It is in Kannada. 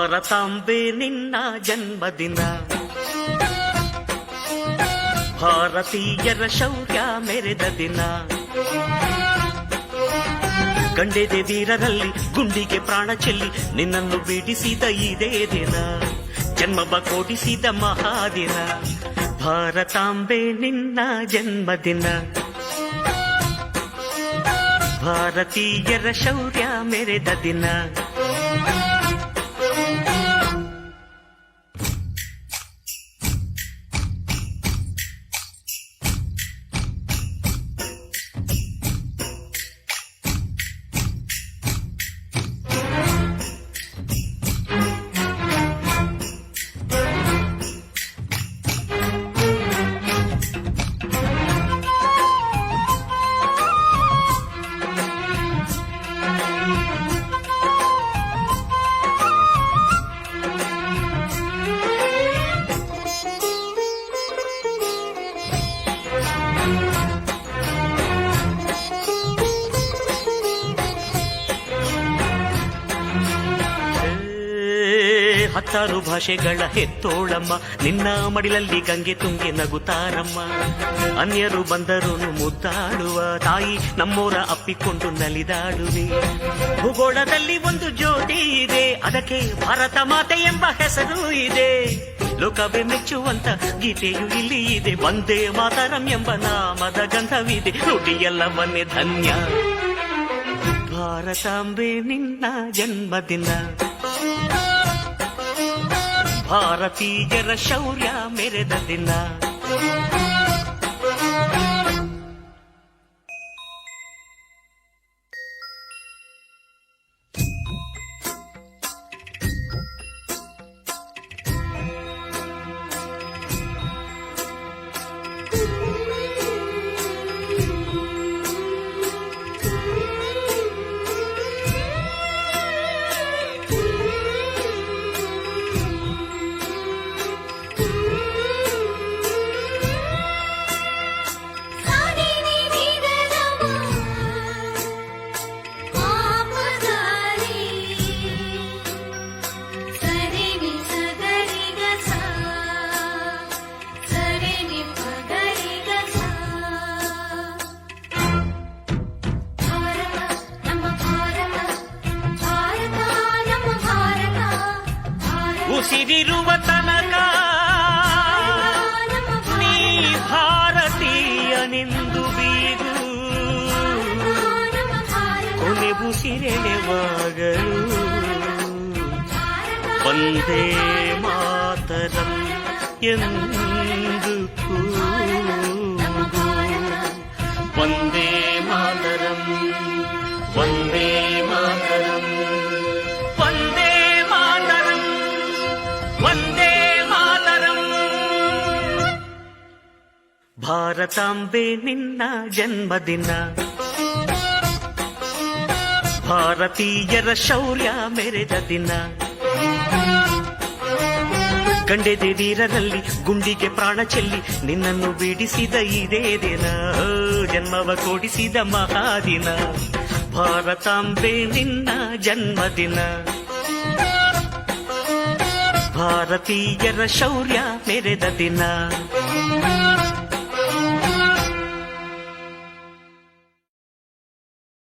ಭಾರತಾಂಬೆ ನಿನ್ನ ಜನ್ಮದಿನ, ಭಾರತೀಯರ ಶೌರ್ಯ ಮೆರೆದ ದಿನ. ಗಂಡೆದೆ ವೀರರಲ್ಲಿ ಗುಂಡಿಗೆ ಪ್ರಾಣ ಚೆಲ್ಲಿ ನಿನ್ನನ್ನು ಬಿಡಿಸಿದ ಇದೇ ದಿನ, ಜನ್ಮವ ಕೊಡಿಸಿದ ಮಹಾದಿನ. ಭಾರತಾಂಬೆ ನಿನ್ನ ಜನ್ಮದಿನ, ಭಾರತೀಯರ ಶೌರ್ಯ ಮೆರೆದ ದಿನ. ಹತ್ತಾರು ಭಾಷೆಗಳ ಹೆತ್ತೋಳಮ್ಮ, ನಿನ್ನ ಮಡಿಲಲ್ಲಿ ಗಂಗೆ ತುಂಗೆ ನಗುತ್ತಾರಮ್ಮ. ಅನ್ಯರು ಬಂದರು ಮುದ್ದಾಡುವ ತಾಯಿ, ನಮ್ಮೋರ ಅಪ್ಪಿಕೊಂಡು ನಲಿದಾಡುವೆ. ಭೂಗೋಳದಲ್ಲಿ ಒಂದು ಜ್ಯೋತಿ ಇದೆ, ಅದಕ್ಕೆ ಭಾರತ ಮಾತೆ ಎಂಬ ಹೆಸರು ಇದೆ. ಲೋಕವೇ ಮೆಚ್ಚುವಂತ ಗೀತೆಯು ಇಲ್ಲಿ ಇದೆ, ವಂದೇ ಮಾತರಂ ಎಂಬ ನಾಮದ ಗಂಧವಿದೆ. ನುಡಿಯೆಲ್ಲವನ್ನೇ ಧನ್ಯ. ಭಾರತಾಂಬೆ ನಿನ್ನ ಜನ್ಮದಿನ, ಭಾರತೀಯರ ಶೌರ್ಯ ಮೆರೆದ ದಿನ. ಉಸಿರಿರುವ ತನಕ ನೀ ಭಾರತೀಯನೆಂದು ಬೀರು, ಕೊನೆ ಉಸಿರೆಳೆವಾಗಲು ವಂದೇ ಮಾತರಂ ಎಂದು ಕೂಗು. ವಂದೇ ಮಾತರಂ, ವಂದೇ ಮಾತರಂ, ವಂದೇ ಮಾತರಂ, ವಂದೇ ಮಾತರಂ. ಭಾರತಾಂಬೆ ನಿನ್ನ ಜನ್ಮದಿನ, ಭಾರತೀಯರ ಶೌರ್ಯ ಮೆರೆದ ದಿನ. ಗಂಡೆದೆ ವೀರರಲ್ಲಿ ಗುಂಡಿಗೆ ಪ್ರಾಣ ಚೆಲ್ಲಿ ನಿನ್ನನ್ನು ಬಿಡಿಸಿದ ಇದೇ ದಿನ, ಜನ್ಮವ ಕೊಡಿಸಿದ ಮಹಾದಿನ. ಭಾರತಾಂಬೆ ನಿನ್ನ ಜನ್ಮದಿನ, ಭಾರತೀಯರ ಶೌರ್ಯ ಮೆರೆದ ದಿನ.